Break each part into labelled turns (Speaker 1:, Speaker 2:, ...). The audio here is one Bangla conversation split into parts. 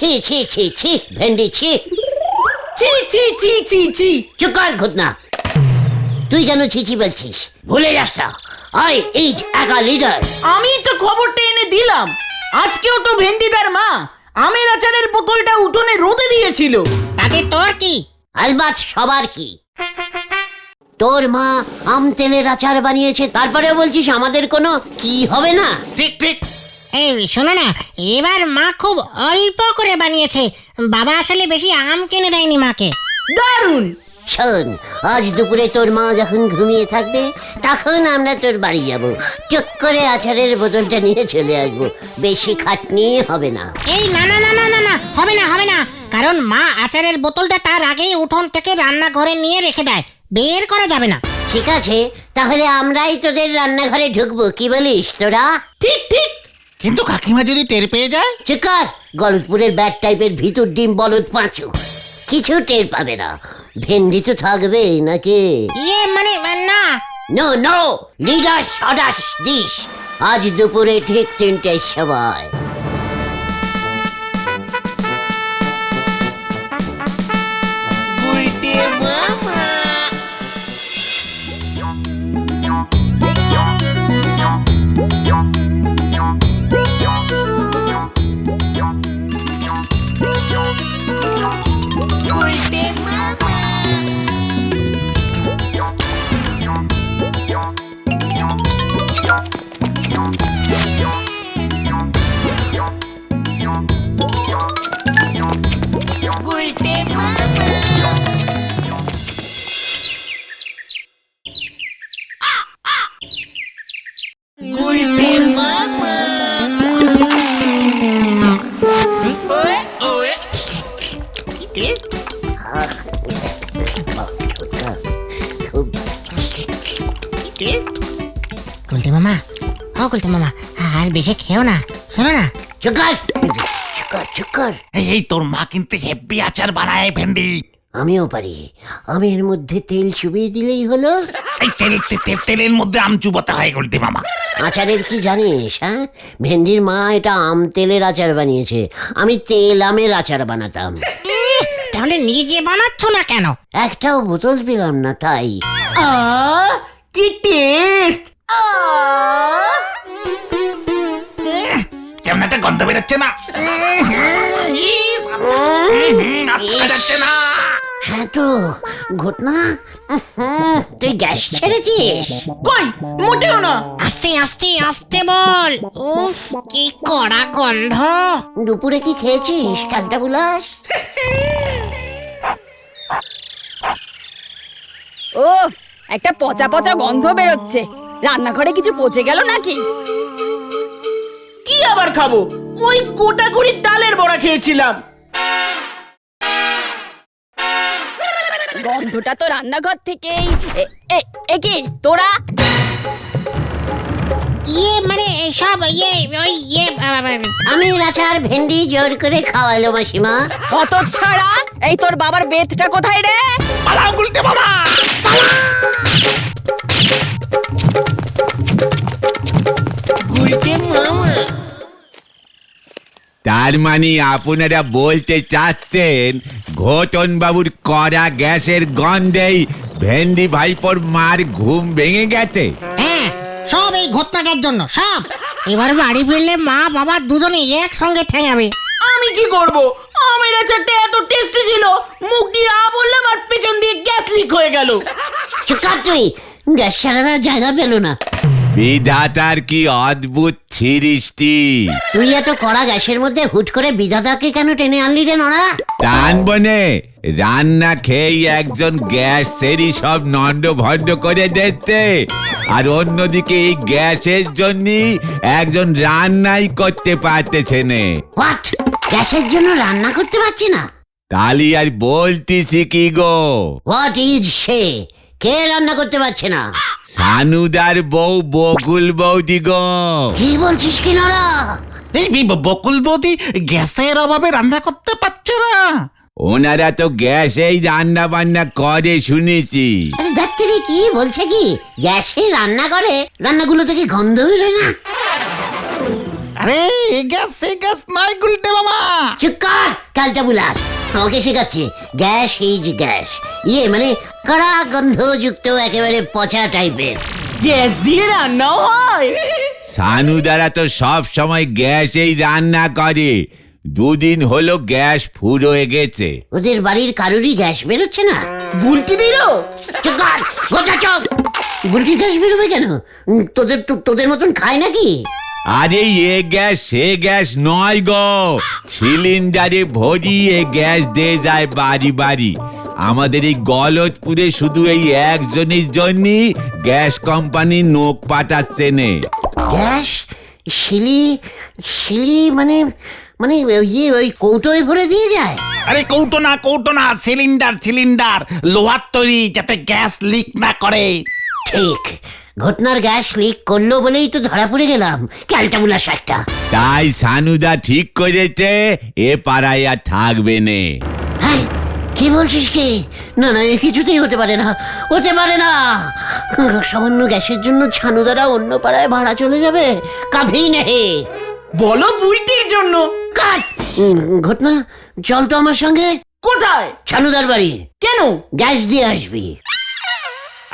Speaker 1: ছি ছি ছি ছি ভেন্ডি ছি
Speaker 2: ছি ছি ছি ছি ছি।
Speaker 1: চুপ কর ঘটনা। তুই কেন ছিছি বলছিস? ভুলে যাস না, আই ইজ একা লিডার।
Speaker 2: আমি তো খবরটা এনে দিলাম। আজকেও তো ভেন্ডিদার মা আমের আচারের বোতলটা উঠোনে রোদে দিয়েছিল।
Speaker 3: তাতে তোর কি?
Speaker 1: আলবাত সবার কি। তোর মা আম তেলের আচার বানিয়েছে, তারপরে বলছিস আমাদের কোনো কি হবে না?
Speaker 4: ঠিক ঠিক।
Speaker 3: এই শোনো না, এবার মা খুব অল্প করে বানিয়েছে। বাবা আসলে বেশি আম কিনে দেয়নি মাকে।
Speaker 2: দারুণ।
Speaker 1: শোন, আজ দুপুরে তোর মা যখন ঘুমিয়ে থাকবে তখন আমরা তোর বাড়ি যাব, চুপ করে আচারের বোতলটা নিয়ে চলে আসবো। বেশি খাটনি হবে না।
Speaker 3: এই না না না না না না, হবে না হবে না, কারণ মা আচারের বোতলটা তার আগেই উঠোন থেকে রান্নাঘরে নিয়ে রেখে দেয়, বের করা যাবে না।
Speaker 1: ঠিক আছে, তাহলে আমরাই তোদের রান্নাঘরে ঢুকবো, কি বলিস তোরা?
Speaker 2: ঠিক ঠিক।
Speaker 4: কিন্তু কাকিমা যদি টের পেয়ে যায়?
Speaker 1: চিকার, গলতপুরের ব্যাট টাইপের ভিতর ডিম বলদ পাঁচু, কিছু টের পাবে না। ভেন্ডি তো থাকবে নাকি?
Speaker 3: মানে না।
Speaker 1: নো নো, লিডার সদাস দিস। আজ দুপুরে ঠিক 3টের সময়।
Speaker 3: গুলটে মামা, ও গুলটে মামা, আর বেশি খেও না, শোনো না।
Speaker 1: Chukar chukar chukar.
Speaker 4: এই তোর মা কিন্তু হেব্বি আচার বানায় ভেন্ডি।
Speaker 1: আমিও পারি, আমের মধ্যে তেল চুবিয়ে দিলেই হলো।
Speaker 4: এই তেলের মধ্যে আম চুবাতে হয় গুলটে মামা।
Speaker 1: আচারের কি জানিস? হ্যাঁ, ভেন্ডির মা এটা আম তেলের আচার বানিয়েছে, আমি তেল আমের আচার বানাতাম।
Speaker 3: তাহলে নিজে বানাচ্ছ না কেন?
Speaker 1: একটাও বোতল পেলাম না তাই।
Speaker 2: কি টেস্ট!
Speaker 4: কেমন একটা গন্ধ বেরোচ্ছে না? যাচ্ছে না।
Speaker 1: হ্যাঁ তো ঘটনা, তুই গ্যাস ছেড়েছিস?
Speaker 2: কই, মোটেও না।
Speaker 3: আস্তে আস্তে আস্তে বল। উফ, কি কড়া গন্ধ।
Speaker 1: দুপুরে কি খেয়েছিস কালটা বুলাস?
Speaker 5: ও, একটা পচা পচা গন্ধ বেরোচ্ছে। রান্নাঘরে কিছু পচে গেল নাকি?
Speaker 2: কি আবার খাবো? ওই গোটা কুড়ির ডালের বড়া খেয়েছিলাম।
Speaker 5: গন্ধটা তো রান্নাঘর থেকেই। কি তোরা?
Speaker 3: মানে সব ওই
Speaker 1: আমের আচার ভেন্ডি জোর করে খাওয়ালো মাসিমা।
Speaker 5: কত ছাড়া! এই তোর বাবার বেতটা কোথায় রে?
Speaker 4: পালাও গুলটে মামা।
Speaker 6: তার মানে আপনারা বলতে চাচ্ছেন ঘটন বাবুর কড়া গ্যাসের গন্ধেই ভেন্ডি ভাইপোর মার ঘুম ভেঙে গেছে?
Speaker 3: হ্যাঁ, সব এই ঘটনাটার জন্য, সব। এবার বাড়ি ফিরলে মা বাবা দুজনে একসঙ্গে ঠেঙাবে।
Speaker 2: আমি কি করব? আমের আচারটা এত টেস্টি ছিল, মুখ দিয়ে বললাম আর পেছন দিয়ে গ্যাস লিক হয়ে গেল।
Speaker 1: চুকার তুই, গ্যাস ছাড়ানোর জায়গা পেল না।
Speaker 6: বিধাতার কি অদ্ভুত সৃষ্টি!
Speaker 1: তুই এত কড়া গ্যাসের মধ্যে হুট করে বিধাতাকে কেন টেনে আনলি রে নড়া?
Speaker 6: টানবনে রান্না খেয়েই একজন গ্যাস সেরি সব নন্ড ভন্ড করে দিচ্ছে, আর অন্যদিকে এই গ্যাসের জন্য একজন রান্নাই করতে পারতেছে না।
Speaker 1: হোয়াট? গ্যাসের জন্য রান্না করতে পারছি না?
Speaker 6: তালি আর বলতিছি কি গো?
Speaker 1: হোয়াট ইজ সে? কে রান্না করতে পারছে না?
Speaker 6: সানুদার বউ বকুল বৌদি গো।
Speaker 1: কি বলছিস কি নড়া?
Speaker 4: এই বকুল বৌদি গ্যাসের অভাবে রান্না করতে পারছে না।
Speaker 6: ওনারা তো গ্যাসেই রান্না বান্না করে শুনেছি।
Speaker 1: আরে ডাক্তারি কি বলছে কি? গ্যাসে রান্না করে? রান্নাগুলো থেকে গন্ধ বেরোয় না?
Speaker 4: আরে এ গ্যাস নয় গুলটে মামা।
Speaker 1: চুপ কর ক্যালটা বুলাস, আমাকে শেখাচ্ছে গ্যাস ইজ গ্যাস, ইয়ে মানে কড়া গন্ধযুক্ত একেবারে পচা টাইপের।
Speaker 2: গ্যাস দিয়ে রান্নাও হয়?
Speaker 6: সানুদারা তো সব সময় গ্যাসেই রান্না করে, দুদিন হলো গ্যাস ফুরোয় গেছে।
Speaker 1: ওদের বাড়ির কারোরই গ্যাস বেরোচ্ছে না?
Speaker 2: বুলটি দিল?
Speaker 1: চুপ কর, গোটা চোখ। বুলটির গ্যাস বেরোবে কেন? তোদের মতন খায় নাকি?
Speaker 6: আরে এ গ্যাস সে গ্যাস নয় গো, সিলিন্ডারে ভরিয়ে গ্যাস দিয়ে যায় বাড়ি বাড়ি। আমাদের এই গলতপুরে শুধু এই একজনের জন্যই গ্যাস কোম্পানি নোক পাঠাচ্ছে নে।
Speaker 1: গ্যাস শিলি মানে মানে ওই কৌটোয় ভরে দিয়ে যায়?
Speaker 4: আরে কৌটো না সিলিন্ডার লোহার তৈরি, যাতে গ্যাস লিক না করে।
Speaker 1: ঠিক, ঘটনার গ্যাস লিক করলো বলেই তো ধরা পড়ে গেলাম ক্যালটা বুলাস একটা।
Speaker 6: তাই সানুদা ঠিক করেছে এ পাড়ায় আর থাকবে নে।
Speaker 1: হ্যাঁ, কি বলছিস কি? না না, এ কিছুতেই হতে পারে না, হতে পারে না। সামান্য গ্যাসের জন্য ছানুদারা অন্য পাড়ায় ভাড়া চলে যাবে? কাভি নেই।
Speaker 2: বলো বুলটির জন্য।
Speaker 1: কাট। ঘটনা, চল তো আমার সঙ্গে।
Speaker 2: কোথায়?
Speaker 1: ছানুদার বাড়ি।
Speaker 2: কেন?
Speaker 1: গ্যাস দিয়ে আসবি।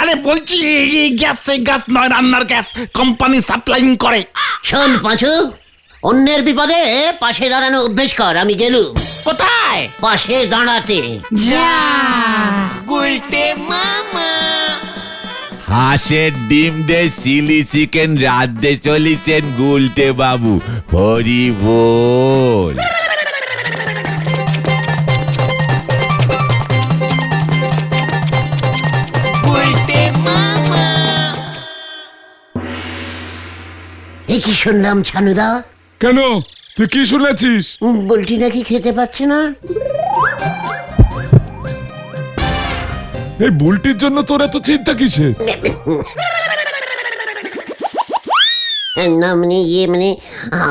Speaker 4: আরে বলছি এই গ্যাস নয়, রান্নার গ্যাস কোম্পানি সাপ্লাইং করে।
Speaker 1: শোন পাঁচু, অন্যের বিপদে পাশে দাঁড়ানো অভ্যেস কর। আমি গেলুম।
Speaker 4: কোথায়?
Speaker 1: পাশে দাঁড়াতে।
Speaker 6: হাঁসের ডিম দে চিলি চিকেন রাঁধতে চলেছেন গুলটে বাবু, হরি বল।
Speaker 1: এ কি শুনলাম ছানুদা?
Speaker 7: কেন, তুই কি শুনেছিস?
Speaker 1: বলটি নাকি খেতে পাচ্ছে না।
Speaker 7: এই বুলটির জন্য তোর এত চিন্তা কিসে?
Speaker 1: না মানে মানে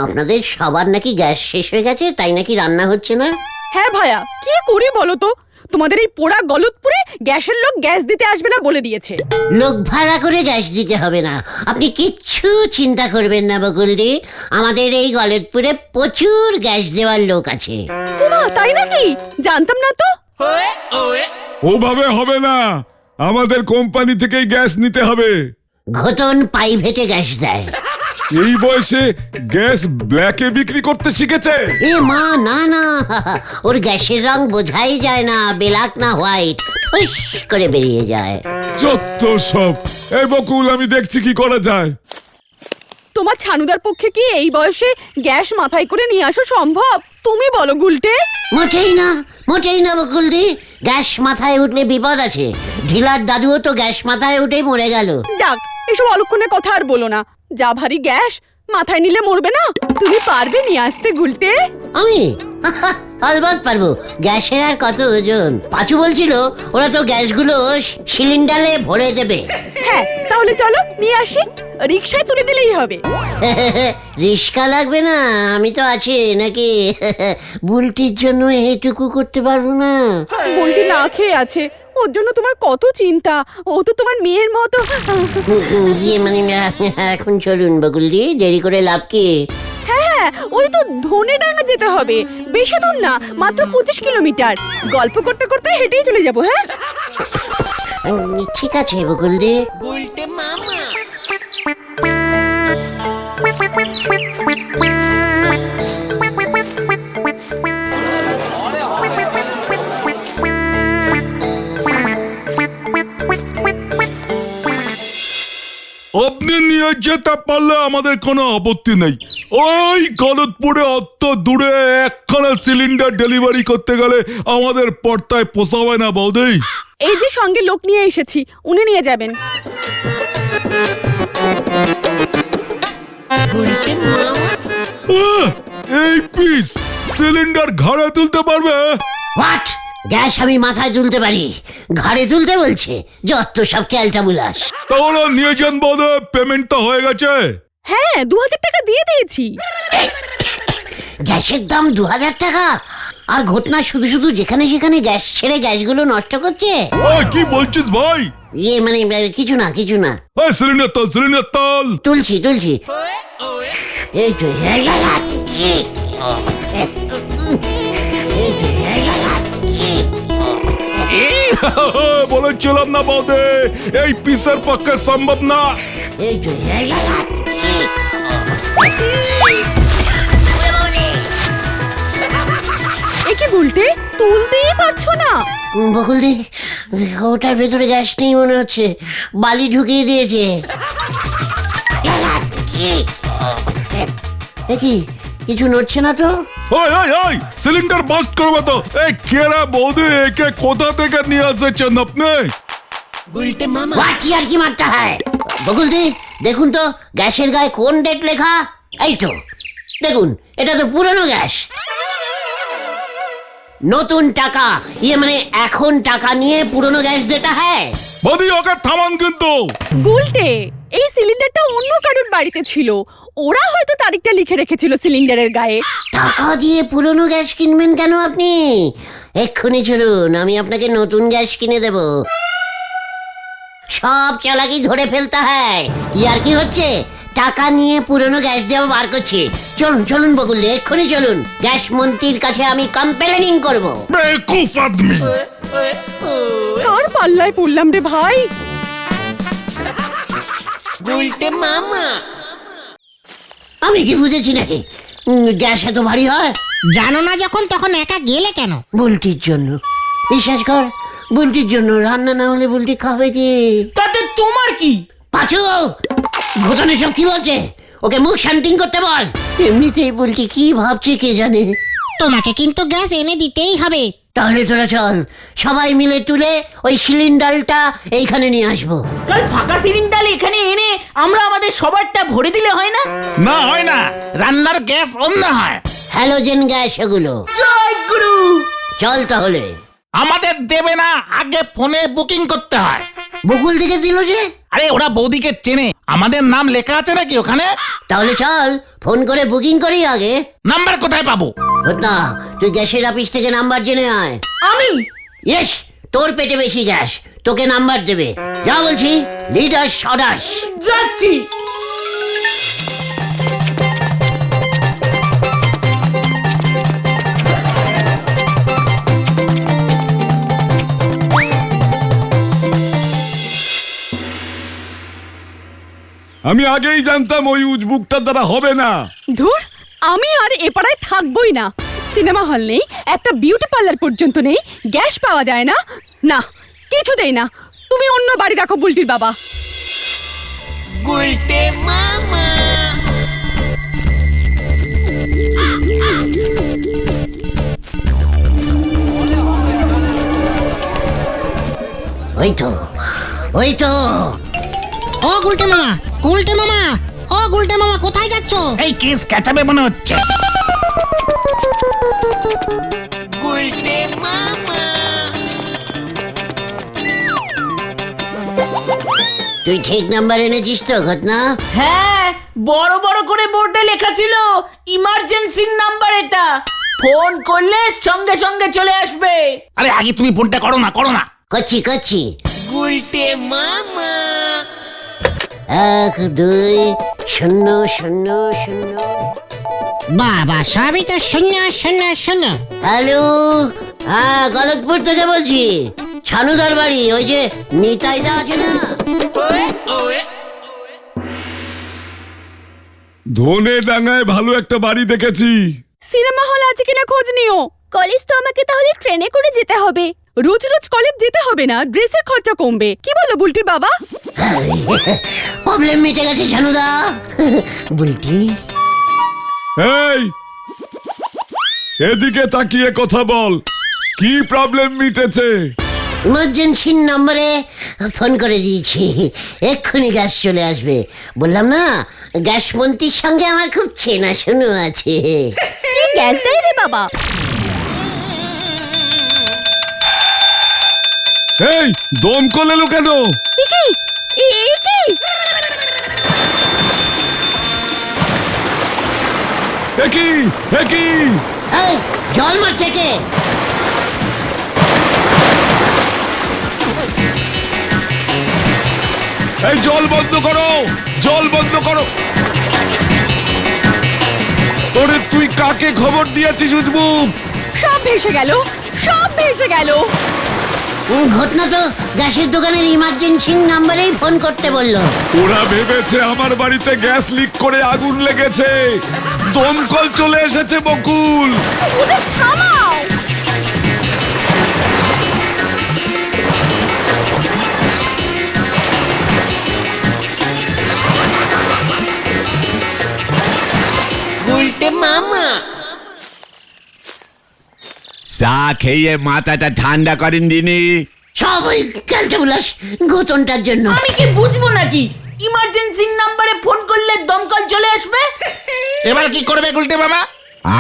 Speaker 1: আপনাদের সবার নাকি গ্যাস শেষ হয়ে গেছে, তাই নাকি রান্না হচ্ছে না?
Speaker 5: হ্যাঁ ভাইয়া, কি করি বলো তো? তোমাদের এই পোড়া গলতপুরে গ্যাসের লোক গ্যাস দিতে আসবে না বলে দিয়েছে।
Speaker 1: লোক ভাড়া করে গ্যাস দিতে হবে না, আপনি কিচ্ছু চিন্তা করবেন না বকুলদি। আমাদের এই গলতপুরে প্রচুর গ্যাস দেওয়ার লোক আছে।
Speaker 5: ওমা, তাই নাকি? জানতাম না তো।
Speaker 7: ওভাবে হবে না, আমাদের কোম্পানি থেকেই গ্যাস নিতে হবে।
Speaker 1: ঘটন প্রাইভেটে গ্যাস দেয়।
Speaker 7: এই বয়সে গ্যাস ব্ল্যাকে বিক্রি করতে শিখেছে?
Speaker 1: এ মা, না না, ওর গ্যাসের রং বোঝাই যায় না, ব্ল্যাক না হোয়াইট, ফুস করে বেরিয়ে যায়।
Speaker 7: যত সব। এই বকুল, আমি দেখছি কি করা যায়।
Speaker 5: তোমার ছানুদার পক্ষে কি এই বয়সে গ্যাস মাথায় করে নিয়ে আসা সম্ভব? তুমি বলো গুলটে।
Speaker 1: মোটেই না বকুলদি, গ্যাস মাথায় উঠলে বিপদ আছে। ঢিলার দাদুও তো গ্যাস মাথায় উঠে মরে গেল।
Speaker 5: যাক, এসব অলক্ষণের কথা আর বলো না। যা ভারী গ্যাস, মাথায় নিলে মরবে না? তুমি পারবে নিয়ে আসতে গুলটে?
Speaker 1: আমি আলবাত পারবো। গ্যাসের আর কত ওজন? পাঁচু বলছিল ওরা তো গ্যাসগুলো সিলিন্ডারে ভরে দেবে।
Speaker 5: হ্যাঁ, তাহলে চলো নিয়ে আসি, রিকশায় তুলে দিলেই হবে।
Speaker 1: রিস্কা লাগবে না, আমি তো আছি নাকি। বুলটির জন্য এইটুকু করতে পারবো না?
Speaker 5: বুলটি না খেয়ে আছে, ওর জন্য তোমার কত চিন্তা। ও তো তোমার মেয়ের মতো।
Speaker 1: ইয়ে মানে এখন চলুন বকুলদি, দেরি করে লাভ কি?
Speaker 5: হ্যাঁ, ওই তো ধনেডাঙ্গা যেতে হবে, বেশি দূর না, মাত্র 25 কিলোমিটার। গল্প করতে করতে হেঁটেই চলে যাবো। হ্যাঁ
Speaker 1: ঠিক আছে বকুলদি।
Speaker 7: আপনি নিয়ে যেতে পারলে আমাদের কোনো আপত্তি নেই। ওই গলতপুরে অত দূরে একখানা সিলিন্ডার ডেলিভারি করতে গেলে আমাদের পর্দায় পোষাবে না বৌদি।
Speaker 5: এই যে সঙ্গে লোক নিয়ে এসেছি, উনি নিয়ে যাবেন।
Speaker 7: এই পিস সিলিন্ডার ঘাড়ে তুলতে পারবে?
Speaker 1: হোয়াট? গ্যাস আমি মাথায় তুলতে পারি, ঘাড়ে তুলতে বলছে? যত সব ক্যালটা বুলাস।
Speaker 7: তাহলে নিয়ে যান বৌদি, পেমেন্ট তো হয়ে গেছে।
Speaker 5: হ্যাঁ, 2000 টাকা দিয়ে দিয়েছি।
Speaker 1: গ্যাসের দাম 2000 টাকা? আর ঘটনা শুধু শুধু যেখানে সেখানে গ্যাস ছেড়ে গ্যাসগুলো নষ্ট করছে।
Speaker 7: ওই কি বলছিস ভাই?
Speaker 1: ইয়ে মানে কিছু না।
Speaker 7: সিলিন্ডার তল
Speaker 1: তুলছি। এই তো এই
Speaker 7: বলেছিলাম না বৌদি, এই পিসের পক্ষে সম্ভব না।
Speaker 1: এই তো
Speaker 5: এ কি উল্টে তুলতেই পারছো না?
Speaker 1: বকুলদি, ওটার ভেতরে গ্যাস নেই মনে হচ্ছে, বালি ঢুকিয়ে দিয়েছে। দেখি কিছু নড়ছে না তো।
Speaker 7: ওই ওই ওই, সিলিন্ডার বাস্ট করবে তো। এই কেরা বৌদি, একে কোথা থেকে নিয়ে এসেছেন আপনি?
Speaker 1: আর কি মারটা হয় বকুলদি, দেখুন তো গ্যাসের গায়ে কোন ডেট লেখা। এই তো দেখুন, এটা তো পুরনো গ্যাস। নতুন টাকা, ইয়ে মানে এখন টাকা নিয়ে পুরনো গ্যাস দেতা হ্যায়।
Speaker 7: বৌদি ওকে থামান কিন্তু।
Speaker 5: উল্টে এই সিলিন্ডারটা অন্য কারোর বাড়িতে ছিল, ওরা হয়তো তারিখটা লিখে রেখেছিল সিলিন্ডারের গায়ে।
Speaker 1: টাকা দিয়ে পুরনো গ্যাস কিনবেন কেন আপনি? এক্ষুনি চলুন, আমি আপনাকে নতুন গ্যাস কিনে দেব। সব চালাকি ধরে ফেলতে হয়। ইয়ার কি হচ্ছে? টাকা নিয়ে পুরনো গ্যাস দেওয়া বার করছি। চলুন চলুন বকুল, এক্ষুনি চলুন, গ্যাস মন্ত্রীর কাছে আমি কমপ্লেনিং করব।
Speaker 7: বেকুফ আদমি।
Speaker 5: কার পাল্লায় পড়লাম রে ভাই?
Speaker 1: আমি কি বুঝেছি নাকি গ্যাস এত ভারী হয়?
Speaker 3: জানো না যখন তখন একা গেলে কেন?
Speaker 1: বুলটির জন্য, বিশ্বাস কর, বুলটির জন্য। রান্না না হলে বুলটি খাবে কি?
Speaker 2: তাতে তোমার কি?
Speaker 1: পাঁচু, ঘটনে সব কি বলছে? ওকে মুখ শান্তিং করতে বল। এমনিতেই বুলটি কি ভাবছে কে জানে।
Speaker 3: তোমাকে কিন্তু গ্যাস এনে দিতেই হবে।
Speaker 1: তাহলে তোরা চল, সবাই মিলে তুলে ওই সিলিন্ডারটা এইখানে নিয়ে আসবো।
Speaker 2: কাল ফাঁকা সিলিন্ডার এখানে এনে আমরা আমাদের সবারটা ভরে দিলে হয় না?
Speaker 4: না হয় না, রান্নার গ্যাস অন্য হয়।
Speaker 1: হ্যালোজেন গ্যাস এগুলো।
Speaker 2: জয় গুরু।
Speaker 1: চল তাহলে।
Speaker 4: আমাদের দেবে না, আগে ফোনে বুকিং করতে হয়।
Speaker 1: বকুল দিকে দিল যে।
Speaker 4: আরে ওরা বৌদিকে চেনে, আমাদের নাম লেখা আছে নাকি ওখানে?
Speaker 1: তাহলে চল ফোন করে বুকিং করি আগে।
Speaker 4: নাম্বার কোথায় পাবো?
Speaker 1: না, তুই গ্যাসের অফিস থেকে নাম্বার জেনে আয়।
Speaker 2: আমি?
Speaker 1: ইয়েস, তোর পেটে বেশি গ্যাস, তোকে নাম্বার দেবে। যা বলছি, লিডার সদাস।
Speaker 2: যাচ্ছি।
Speaker 7: আমি আগেই জানতাম ওই উজবুকটার দ্বারা হবে না।
Speaker 5: ধুর, আমি আর এ পাড়ায় থাকবোই না। সিনেমা হল নেই, একটা বিউটি পার্লার পর্যন্ত নেই, গ্যাস পাওয়া যায় না। না, কিছুতেই না। তুমি অন্য বাড়ি দেখো বুলটির বাবা।
Speaker 1: ওই তো, ওই তো।
Speaker 3: ও গুলটে মামা, গুলটে মামা, ও গুলটে মামা, কোথায় যাচ্ছ?
Speaker 4: এই কেস ক্যাচাবে মনে হচ্ছে।
Speaker 1: তুই ঠিক নাম্বার এনেছিস তো ঘটনা?
Speaker 2: হ্যাঁ, বড় বড় করে বোর্ডে লেখা ছিল ইমার্জেন্সি নাম্বার এটা। ফোন করলে সঙ্গে সঙ্গে চলে আসবে।
Speaker 4: আরে আগে তুমি ফোনটা করো না, করো না।
Speaker 1: করছি করছি। 1 2 0 0 0।
Speaker 3: বাবা, সবই তো শূন্য শূন্য শূন্য।
Speaker 1: হ্যালো, হ্যাঁ গলতপুর থেকে বলছি। ছানুদার বাড়ি, ওই যে নিতাইদা আছে না?
Speaker 7: ধনে ডাঙায় ভালো একটা বাড়ি দেখেছি।
Speaker 5: সিনেমা হল আছে কিনা খোঁজ নিও। কলেজ তো আমাকে তাহলে ট্রেনে করে যেতে হবে। রোজ রোজ কলেজ যেতে হবে না, ড্রেসের খরচা কমবে। কি বলো বুলটির বাবা?
Speaker 1: প্রবলেম মিটে গেছে ছানুদা। বুলটি,
Speaker 7: এই এদিকে তাকিয়ে কথা বল, কি প্রবলেম মিটেছে?
Speaker 1: ইমার্জেন্সি নম্বরে ফোন করে দিয়েছি, এক্ষুনি গ্যাস চলে আসবে। বললাম না, গ্যাস মন্ত্রীর সঙ্গে আমার খুব চেনাশোনা আছে।
Speaker 5: কি গ্যাস দেয় রে বাবা?
Speaker 7: এই দমকল এলো কেন?
Speaker 5: কি কি?
Speaker 7: একই একই,
Speaker 1: এই জল মারছে কে?
Speaker 7: এই জল বন্ধ করো, জল বন্ধ করো। তুই কাকে খবর দিয়েছিস উজবুক?
Speaker 5: সব ভেসে গেল, সব ভেসে গেল।
Speaker 1: ঘটনা তো গ্যাসের দোকানের ইমার্জেন্সি নাম্বারেই ফোন করতে বললো।
Speaker 7: ওরা ভেবেছে আমার বাড়িতে গ্যাস লিক করে আগুন লেগেছে, দমকল চলে এসেছে বকুল।
Speaker 5: ওদের থামাও।
Speaker 6: চা খেয়ে মাথাটা ঠান্ডা করেন দিনি।
Speaker 1: সব ওই ক্যালটাবুলাস গোতনটার জন্য।
Speaker 2: আমি কি বুঝবো নাকি ইমার্জেন্সি নাম্বারে ফোন করলে দমকল চলে আসবে?
Speaker 4: এবার কি করবে গুলটে মামা?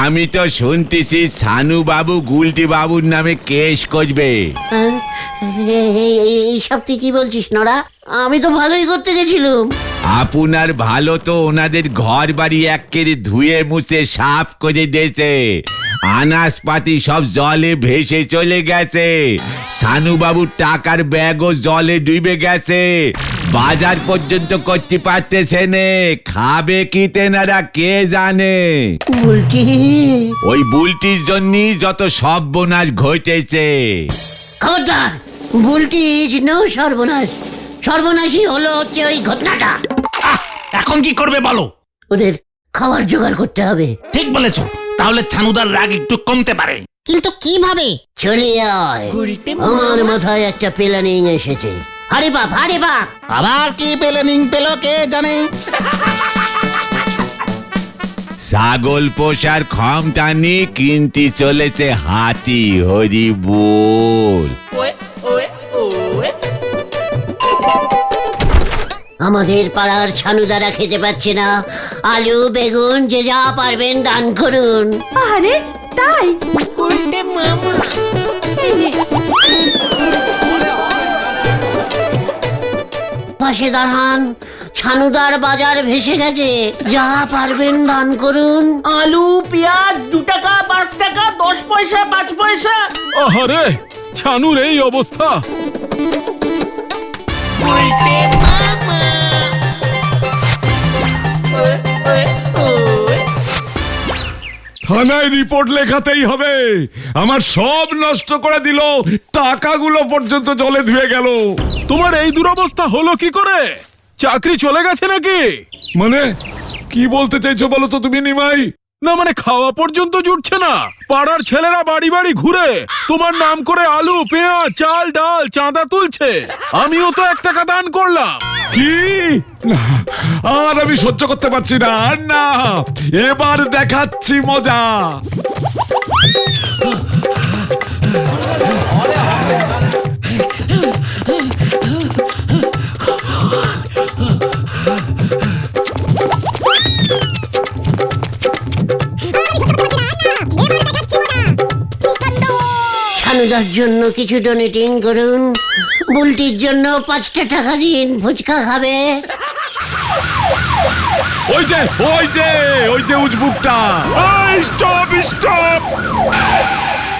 Speaker 6: আমি তো শুনতেছি ছানু বাবু গুলটি বাবুর নামে কেস করবে।
Speaker 1: এইসব তুই কি বলছিস নরা? আমি তো ভালোই করতে গেছিলাম।
Speaker 6: আপনার ভালো তো ওনাদের ঘর বাড়ি একেবারে ধুয়ে মুছে সাফ করে দিয়েছে, আনাজপাতি সব জলে ভেসে চলে গেছে, সানু বাবুর টাকার ব্যাগও জলে ডুবে গেছে, বাজার পর্যন্ত করতে পারতেছে নে, খাবে কি তেনারা কে জানে।
Speaker 1: বলছি
Speaker 6: ওই বুলটির জন্যই যত সর্বনাশ ঘটেছে।
Speaker 1: খবরদার, বুলটিজ নো সর্বনাশ। সর্বনাশই হলো হচ্ছে ওই ঘটনাটা।
Speaker 4: এখন কি করবে বলো?
Speaker 1: ওদের খাবার জোগাড় করতে হবে।
Speaker 4: ঠিক বলেছো, তাহলে ছানুদার রাগ একটু কমতে পারে।
Speaker 3: কিন্তু কিভাবে?
Speaker 1: চলে আয়, আমার মাথায় একটা প্ল্যানিং এসেছে। হারে বাপ, হারে বাপ।
Speaker 4: আবার কি প্ল্যানিং পেলো কে জানে।
Speaker 6: ছাগল পোষার ক্ষমতা নিয়ে কিনতে চলেছে হাতি, হরি বল।
Speaker 1: আমাদের পাড়ার ছানুদারা খেতে পাচ্ছে না, আলু বেগুন যে যা পারবেন দান করুন।
Speaker 5: আরে তাই? এই নে।
Speaker 1: পাশে দাঁড়ান, ছানুদার বাজার ভেসে গেছে, যা পারবেন দান করুন।
Speaker 2: আলু পেঁয়াজ 2 টাকা 5 টাকা 10 পয়সা 5 পয়সা।
Speaker 7: আহারে, ছানুর এই অবস্থা। থানায় রিপোর্ট লেখাতেই হবে। আমার সব নষ্ট করে দিল, টাকাগুলো পর্যন্ত জলে ধুয়ে গেল।
Speaker 8: তোমার এই দুরবস্থা হলো কি করে? চাকরি চলে গেছে নাকি?
Speaker 7: মানে কি বলতে চাইছো বলো তো তুমি নিমাই?
Speaker 8: না মানে খাওয়া পর্যন্ত জুটছে না। পাড়ার ছেলেরা বাড়ি বাড়ি ঘুরে তোমার নাম করে আলু পেঁয়াজ চাল ডাল চাঁদা তুলছে। আমিও তো 1 টাকা দান করলাম।
Speaker 7: কি না, আর আমি সহ্য করতে পারছি না। আর না, এবার দেখাচ্ছি মজা।
Speaker 1: ছানুদার জন্য কিছু ডোনেটিং করুন, বুলটির জন্য 5টা টাকা দিন, ফুচকা খাবে।
Speaker 7: ওই যে ওই যে ওই যে উজবুকটা। Stop stop.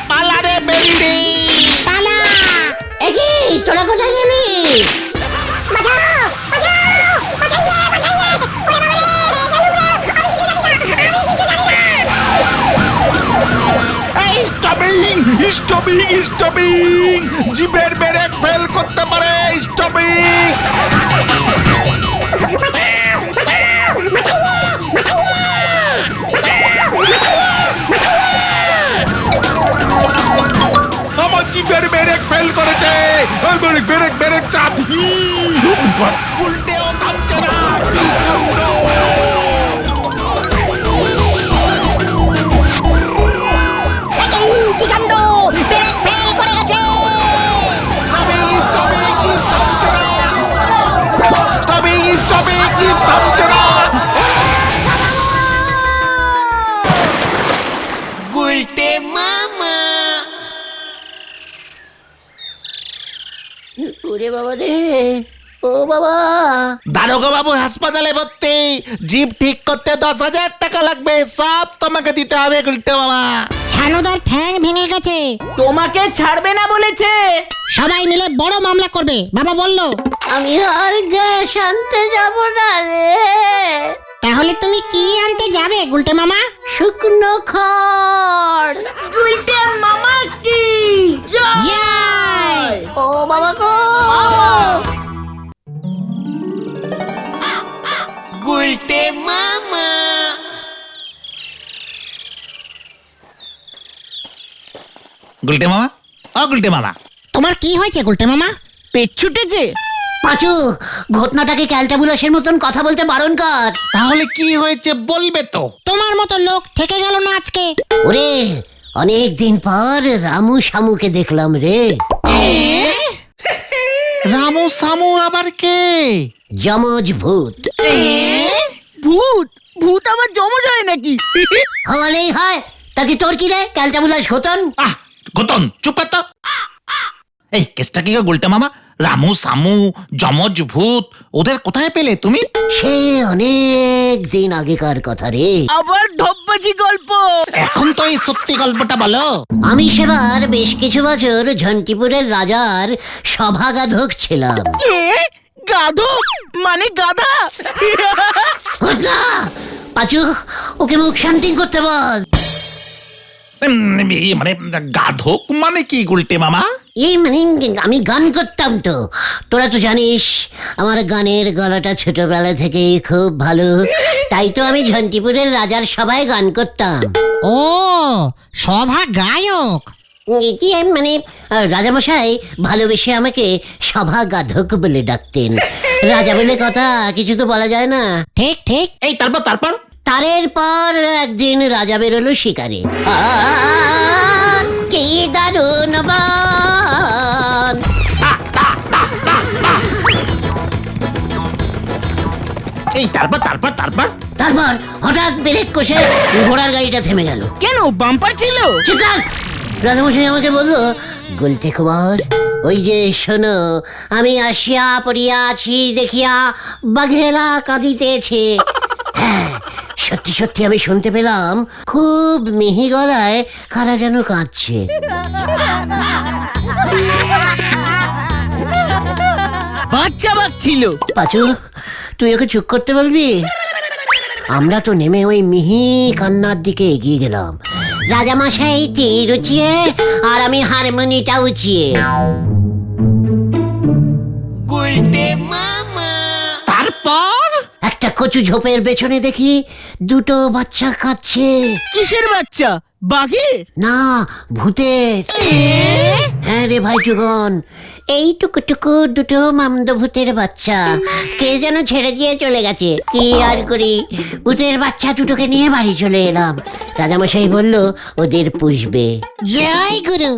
Speaker 4: পালারে বেন্ডি।
Speaker 3: পালা!
Speaker 1: একই তোরা কোথায় গেলি?
Speaker 4: স্টপিং স্টপিং স্টপিং, জিপের ব্রেক ফেল করতে পারে। স্টপিং। আমার জিপের ব্রেক ফেল করেছে। ব্রেক ব্রেক ব্রেক চাপ। উল্টেও থামছে না। কি কাণ্ড!
Speaker 3: কি কাণ্ড! ব্রেক ফেল করে গেছে।
Speaker 1: ওরে বাবা রে, ও বাবা।
Speaker 4: দারোগা বাবু হাসপাতালে ভর্তি। জিপ ঠিক করতে 10,000 টাকা লাগবে। সব তোমাকে দিতে হবে গুলটে মামা।
Speaker 3: ছানুদার ঠ্যাং ভেঙে গেছে।
Speaker 2: তোমাকে ছাড়বে না বলেছে।
Speaker 3: সবাই মিলে বড় মামলা করবে বাবা বললো।
Speaker 1: আমি আর গ্যাস আনতে যাব না রে।
Speaker 3: তাহলে তুমি কি আনতে যাবে গুলটে মামা?
Speaker 1: শুকনো খড়।
Speaker 2: গুলটে মামা কি
Speaker 3: জয়!
Speaker 1: ও বাবা গো!
Speaker 4: গুলটে মামা, ও গুলটে মামা,
Speaker 3: তোমার কি হয়েছে গুলটে মামা?
Speaker 2: পেট ছুটেছে?
Speaker 1: পাঁচু, ঘটনাটাকে ক্যালটাবুলাসের মতন কথা বলতে বারণ কর।
Speaker 4: তাহলে কি হয়েছে বলবে তো?
Speaker 3: তোমার মতো লোক থেকে গেল না আজকে।
Speaker 1: ওরে, অনেক দিন পর রামু শামুকে দেখলাম রে।
Speaker 4: রামু সামু আবার কে?
Speaker 1: যমজ ভূত।
Speaker 2: ভূত? ভূত আবার জমজ হয় নাকি?
Speaker 1: হওয়ালেই হয়, তাতে তোর কি রে ক্যালটাবুলাস ঘটন?
Speaker 4: আহ, গতন চুপ কর তো। এই কেসটা কি গো গুলটে মামা? রামু সামু যমজ ভূত ওদের কোথায় পেলে তুমি?
Speaker 1: সে অনেক দিন আগেকার কথা রে।
Speaker 2: আবার ঢপবাজি গল্প?
Speaker 4: এখন তো এই সত্যি গল্পটা বলো।
Speaker 1: আমি সেবার বেশ কিছু বছর ঝন্টিপুরের রাজার সভাগাধক ছিলাম।
Speaker 2: এ গাধক মানে গাধা?
Speaker 1: ঘটনা! পাঁচু, ওকে মুখ শান্তি করতে বল।
Speaker 4: মানে গাধক মানে কি গুলটে মামা?
Speaker 1: এই মানে আমি গান করতাম তো, তোরা তো জানিস আমার গানের গলাটা ছোটবেলা থেকেই খুব ভালো, তাই তো আমি ঝন্টিপুরের রাজার সভায় গান করতাম।
Speaker 3: ও, সভা গায়ক।
Speaker 1: কি মানে রাজামশাই ভালোবেসে আমাকে সভাগাধক বলে ডাকতেন। রাজা বলে কথা, কিছু তো বলা যায় না।
Speaker 3: ঠিক ঠিক।
Speaker 4: এই তারপর
Speaker 1: তারের পর একদিন রাজা বেরোলো শিকারে। কি দারুণ বান!
Speaker 4: এই তারপর
Speaker 1: তারপর হঠাৎ ব্রেক কষে ঘোড়ার গাড়িটা থেমে গেল।
Speaker 2: কেন, বাম্পার ছিল?
Speaker 1: চিৎকার! রাজামশাই আমাকে বলল, গুলতে কুমার, ওই যে শোনো, আমি আসিয়া পড়িয়া আছি দেখিয়া বাঘেরা কাঁদিতেছে। হ্যাঁ, সত্যি সত্যি আমি শুনতে পেলাম খুব মিহি গলায় কারা যেন কাঁদছে।
Speaker 2: বাচ্চা বাঘ ছিল?
Speaker 1: পাঁচু, তুই ওকে চুপ করতে বলবি? আমরা তো নেমে ওই মিহি কান্নার দিকে এগিয়ে গেলাম। রাজামশাই তীর উঁচিয়ে আর আমি হারমোনিটা উঁচিয়ে।
Speaker 4: তারপর
Speaker 1: একটা কচু ঝোপের পেছনে দেখি দুটো বাচ্চা কাঁদছে।
Speaker 2: কিসের বাচ্চা? বাঘের?
Speaker 1: না, ভূতের। হ্যাঁ রে ভাই যুগন, এই টুকু দুটো মামদ ভূতের বাচ্চা কে যেন ছেড়ে দিয়ে চলে গেছে। কি আর করি, ভূতের বাচ্চা দুটোকে নিয়ে বাড়ি চলে এলাম। রাজামশাই বলল ওদের পুষবে।
Speaker 3: জয় গুরু।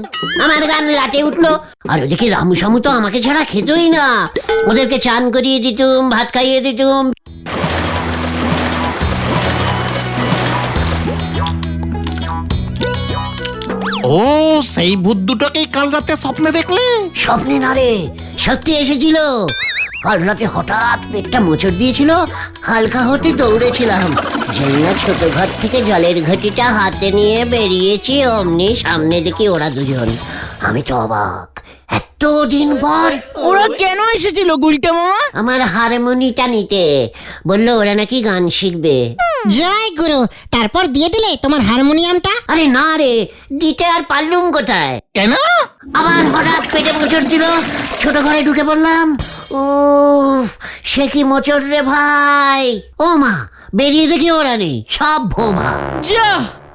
Speaker 1: আমার গান লাটে উঠলো। আর ওদিকে রামু সামু তো আমাকে ছাড়া খেতই না। ওদেরকে চান করিয়ে দিতুম, ভাত খাইয়ে দিতুম।
Speaker 4: ও, সেই ভূত দুটোকেই কাল রাতে স্বপ্নে দেখলে?
Speaker 1: স্বপ্নে না রে, সত্যি এসেছিল। কাল রাতে হঠাৎ পেটটা মোচড় দিয়েছিল, হালকা হতে দৌড়েছিলাম। যেই না ছোট ঘর থেকে জলের ঘটিটা হাতে নিয়ে বেরিয়েছি, অমনি সামনে দেখি ওরা দুজন। আমি তো অবাক, এতদিন পর।
Speaker 2: ওরা কেন এসেছিল গুলটে মামা?
Speaker 1: আমার হারমোনিটা নিতে বললো, ওরা নাকি গান শিখবে।
Speaker 3: জয় গুরু। তারপর দিয়ে দিলে তোমার হারমোনিয়ামটা?
Speaker 1: আরে না রে, দিতে আর পারলুম কোথায়।
Speaker 4: কেন?
Speaker 1: আবার হঠাৎ পেটে মোচড় দিল, ছোট ঘরে ঢুকে পড়লাম। ও, সে কি মোচড় রে ভাই! ও মা, বেরিয়ে দেখি ওরা নেই, সব ভোমা।
Speaker 2: যা,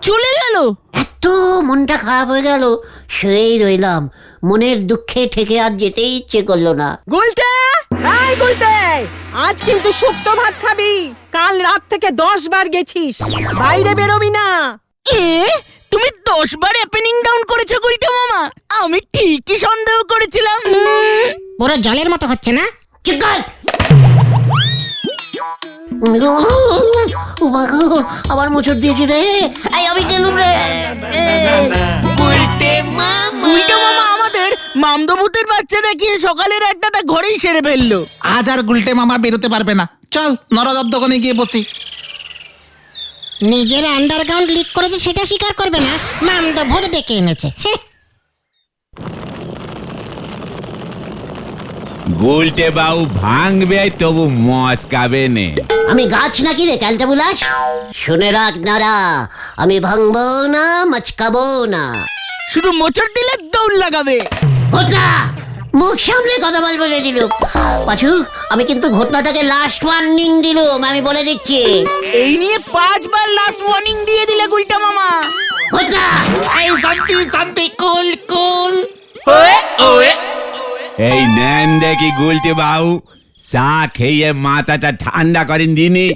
Speaker 2: চলে গেল।
Speaker 1: এত মনটা খারাপ হয়ে গেল, সেই রইলাম। মনের দুঃখে ঠেকে আর যেতে ইচ্ছে করলো না।
Speaker 5: গুলটে, এই গুলটে, আজ কিন্তু শুক্তো ভাত খাবি। কাল রাত থেকে 10 বার গেছিস, বাইরে বেরোবি না।
Speaker 2: এ তুমি 10 বার অ্যাপেনিং ডাউন করেছো গুলটে মামা? আমি ঠিকই সন্দেহ করেছিলাম।
Speaker 3: পুরো জলের মতো হচ্ছে না?
Speaker 1: চিৎকার! ও মা গো, আবার মোচড় দিয়েছি রে। এই আমি গেলুম রে।
Speaker 2: গুলটে মামা আমাদের মামদভূতের বাচ্চা দেখিয়ে সকালের আড্ডাটা ঘরেই সেরে ফেললো।
Speaker 4: আজ আর গুলটে মামা বেরোতে পারবে না। চল নরদার দোকানে গিয়ে বসি।
Speaker 3: নিজের আন্ডারগ্রাউন্ড লিক করেছে সেটা স্বীকার করবে না, মামদ ভূত ডেকে এনেছে।
Speaker 6: গুলটে বাবু ভাঙবে তবু মস্কাবে নে।
Speaker 1: আমি গাছ নাকি রে ক্যালটা বুলাস? শুনে রাখ নারা, আমি ভাঙবো না, মচকাবো না।
Speaker 2: শুধু মোচড় দিলে দৌড় লাগাবে।
Speaker 1: ঘটনা, মুখ সামনে কথা বলবো রে দিলুম। পাচু, আমি কিন্তু ঘটনাটাকে লাস্ট ওয়ার্নিং দিলুম, আমি বলে দিচ্ছি।
Speaker 2: এই নিয়ে 5 বার লাস্ট ওয়ার্নিং দিয়ে দিলে গুলটা মামা।
Speaker 1: ঘটনা,
Speaker 4: এই শান্তি শান্তি কুল কুল।
Speaker 6: এই নেন দেখি গুলটে বাবু, চা খেয়ে মাথাটা ঠান্ডা করেন দিনি।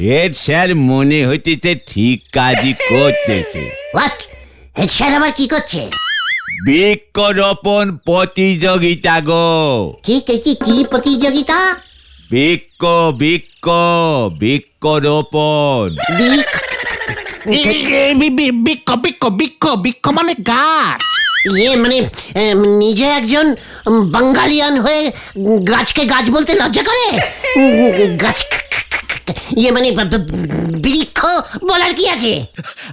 Speaker 6: হেড স্যার মনে হইতেছে ঠিক কাজই করতেছে।
Speaker 1: হোয়াট? হেড স্যার আবার কি করছে?
Speaker 6: বৃক্ষরোপণ প্রতিযোগিতা গো।
Speaker 1: কি কি কি কি প্রতিযোগিতা?
Speaker 6: বৃক্ষরোপণ।
Speaker 1: বিক
Speaker 4: বৃক্ষ বৃক্ষ বৃক্ষ বৃক্ষ মানে গাছ।
Speaker 1: ইয়ে মানে নিজে একজন বাঙালিয়ান হয়ে গাছকে গাছ বলতে লজ্জা করে? গাছ ইয়ে মানে বৃক্ষ বলার কি আছে?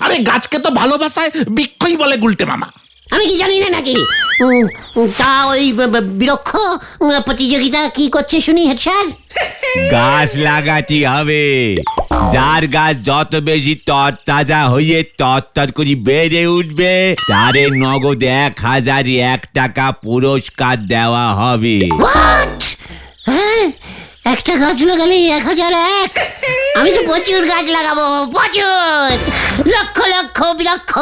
Speaker 4: আরে গাছকে তো ভালোবাসায় বৃক্ষই বলে গুলটে মামা।
Speaker 1: আমি কি জানি না নাকি? তা ওই বৃক্ষ প্রতিযোগিতা কি করছে শুনি হেড স্যার?
Speaker 6: গাছ লাগাতে হবে। যার গাছ যত বেশি তরতাজা হয়ে তরতর করে বেড়ে উঠবে, তারে নগদ 1001 টাকা পুরস্কার দেওয়া হবে।
Speaker 1: হোয়াট? হ্যাঁ, একটা গাছ লাগালে 1001? আমি তো প্রচুর গাছ লাগাবো, প্রচুর, লক্ষ লক্ষ বৃক্ষ,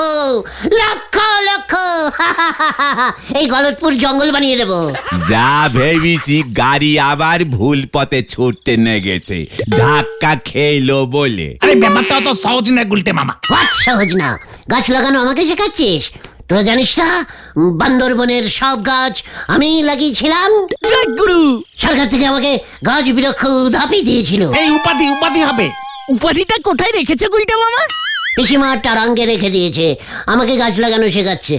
Speaker 1: লক্ষ লক্ষ। এই গলতপুর জঙ্গল বানিয়ে দেবো।
Speaker 6: যা ভেবেছি গাড়ি আবার ভুল পথে ছুটতে নেগেছে, ধাক্কা খেলো বলে।
Speaker 4: আরে ব্যাপারটা তো সহজ না গুলটে মামা।
Speaker 1: হোয়াট সহজ না? গাছ লাগানো আমাকে শেখাচ্ছিস? তোরা জানিস না বান্দরবনের সব গাছ আমি লাগিয়েছিলাম?
Speaker 2: জয় গুরু।
Speaker 1: সরকার থেকে আমাকে গাছ বৃক্ষ ধাপি দিয়েছিল।
Speaker 4: এই উপাধি উপাধি হবে।
Speaker 2: উপাধিটা কোথায় রেখেছে গুলটা মামা?
Speaker 1: পিসিমা টারাঙ্গে রেখে দিয়েছে, আমাকে গাছ লাগানো শেখাচ্ছে।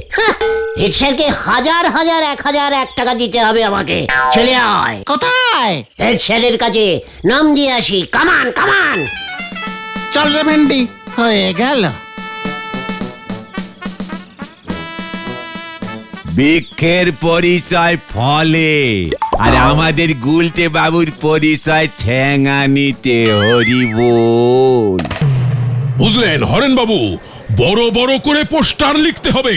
Speaker 1: হেড স্যারকে 1000 টাকা দিতে হবে আমাকে। চলে আয়
Speaker 4: কোথায়?
Speaker 1: হেড স্যারের কাছে, নাম দিয়ে আসি। কামান কামান।
Speaker 4: চল রে ভেন্ডি, হয়ে গেল।
Speaker 6: বৃক্ষের পরিচয় ফলে, আর আমাদের গুলটে বাবুর পরিচয় ঠ্যাঙানিতে। হরি বল।
Speaker 8: বুঝলেন হরেন বাবু, বড় বড় করে পোস্টার লিখতে হবে,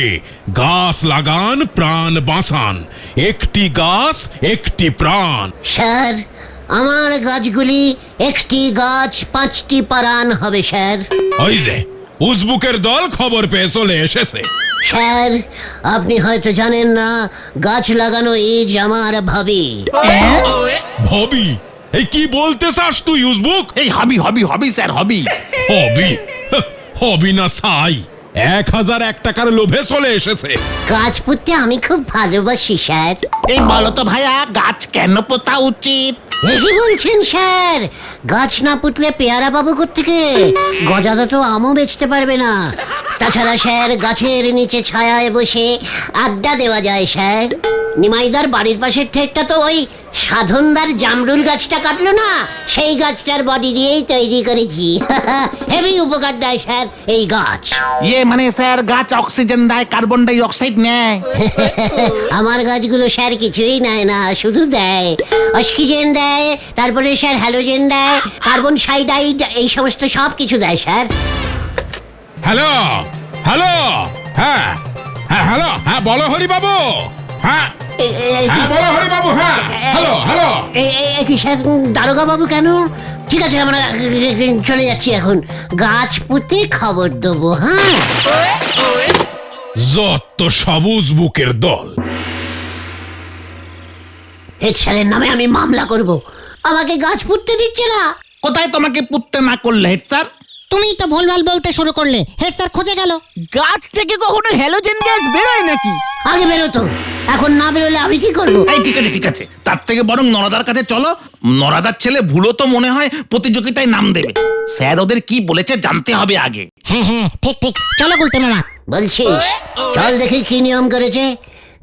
Speaker 8: গাছ লাগান প্রাণ বাঁচান, একটি গাছ একটি প্রাণ।
Speaker 1: স্যার, আমার গাছগুলি একটি গাছ 5টি পারান হবে স্যার।
Speaker 8: ওই যে উজবুকের দল খবর পেয়ে চলে এসেছে।
Speaker 1: স্যার, আপনি হয়তো জানেন না, গাছ লাগানো ইজ আমার ভাবি।
Speaker 8: হবি? এই কি বলতে চাস তুই উজবুক?
Speaker 4: এই হবি হবি হবি স্যার, হবি।
Speaker 8: হবি? হবি না সাই, 1001 টাকার লোভে চলে এসেছে।
Speaker 1: গাছ পুঁততে আমি খুব ভালোবাসি স্যার।
Speaker 4: এই বলো তো ভাইয়া, গাছ কেন পোতা উচিত?
Speaker 1: কি বলছেন স্যার? গাছ না পুতলে পেয়ারা পাবো কোত্থেকে? গজাদা তো আমও বেচতে পারবে না। তাছাড়া স্যার, গাছের নিচে ছায়ায় বসে আড্ডা দেওয়া যায় স্যার। নিমাইদার বাড়ির পাশের ঠেকটা তো ওই সাধনদার জামরুল গাছটা কাটলো না, সেই গাছটার বডি দিয়েই তৈরি করেছি। হেভি উপকার দেয় স্যার এই গাছ।
Speaker 4: ইয়ে মানে স্যার, গাছ অক্সিজেন দেয়, কার্বন ডাই অক্সাইড নেয়।
Speaker 1: আমার গাছগুলো স্যার কিছুই নেয় না, শুধু দেয় অক্সিজেন দেয়, তারপরে স্যার হ্যালোজেন দেয়, কার্বন সাইডাইড, এই সমস্ত সব কিছু দেয় স্যার।
Speaker 8: হ্যালো হ্যালো, হ্যাঁ হ্যাঁ হ্যালো, হ্যাঁ বলো হরি বাবু। হ্যাঁ হ্যাঁ বলো হরি বাবু। হ্যাঁ হ্যালো হ্যালো।
Speaker 1: কি স্যার, দারোগা বাবু কেন? ঠিক আছে, আমরা চলে যাচ্ছি এখন। গাছ পুঁতে খবর দেবো। হ্যাঁ,
Speaker 8: যত সবুজ বুকের দল।
Speaker 1: হেড স্যারের নামে আমি মামলা করব, আমাকে গাছ পুঁততে দিচ্ছে না।
Speaker 4: কোথায় তোমাকে পুততে না করলে হেড স্যার?
Speaker 3: তুমিই তো ভুলভাল বলতে শুরু করলে, হেড স্যার খুঁজে গেল।
Speaker 2: গাছ থেকে কখনো হ্যালোজেন গ্যাস বেরোয় নাকি?
Speaker 1: আগে বেরোতো, এখন না বেরোলে আমি কি করবো?
Speaker 4: এই ঠিক আছে ঠিক আছে, তার থেকে বরং নরাদার কাছে চলো। নরাদার ছেলে ভুলো তো মনে হয় প্রতিযোগিতায় নাম দেবে। স্যার ওদের কি বলেছে জানতে হবে আগে।
Speaker 3: হ্যাঁ হ্যাঁ, ঠিক ঠিক, চলো গুলটে মামা।
Speaker 1: বলছিস? চল দেখি কি নিয়ম করেছে।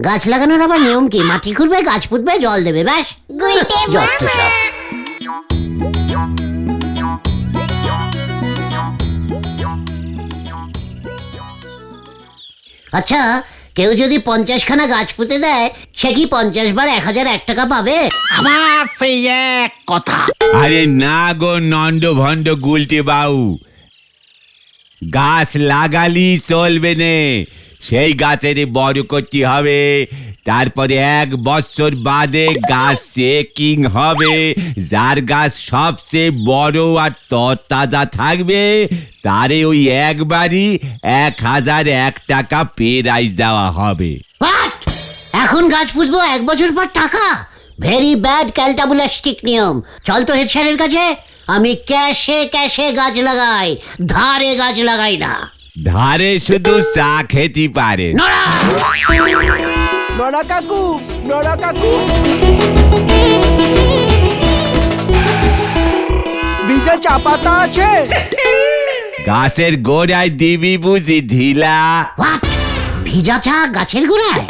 Speaker 1: গাছ লাগানোর আবার নিয়ম কি? মাটি খুঁড়বে, গাছ পুঁতবে, জল দেবে, ব্যাস। যত সব। আচ্ছা, কেউ যদি 50খানা গাছ পুঁতে দেয়, সে কি 50 বার 1001 টাকা পাবে?
Speaker 4: আবার সেই এক কথা।
Speaker 6: আরে না গো নন্দ ভন্ড গুলটে বাবু, গাছ লাগালি চলবে নে, সেই গাছের বড় করতে হবে, তারপরে 1 বছর বাদে গাছ চেকিং হবে, যার গাছ সবচেয়ে বড় আর তরতাজা থাকবে তারে ওই একবারই 1001 টাকা প্রাইজ দেওয়া হবে।
Speaker 1: What? এখন গাছ পুঁতবো 1 বছর পর টাকা? ভেরি ব্যাড ক্যালটাবুলাস্টিক নিয়ম। চল তো হেড স্যারের কাছে। আমি ক্যাশে ক্যাশে গাছ লাগাই, ধারে গাছ লাগাই না।
Speaker 6: ধারে শুধু চা খেতে পারে।
Speaker 1: নড়া!
Speaker 2: নড়া কাকু, নড়া কাকু, ভিজা চা পাতা আছে?
Speaker 6: গাছের গোড়ায় দিবি বুঝি ঢিলা?
Speaker 1: What? ভিজা চা গাছের গোড়ায়?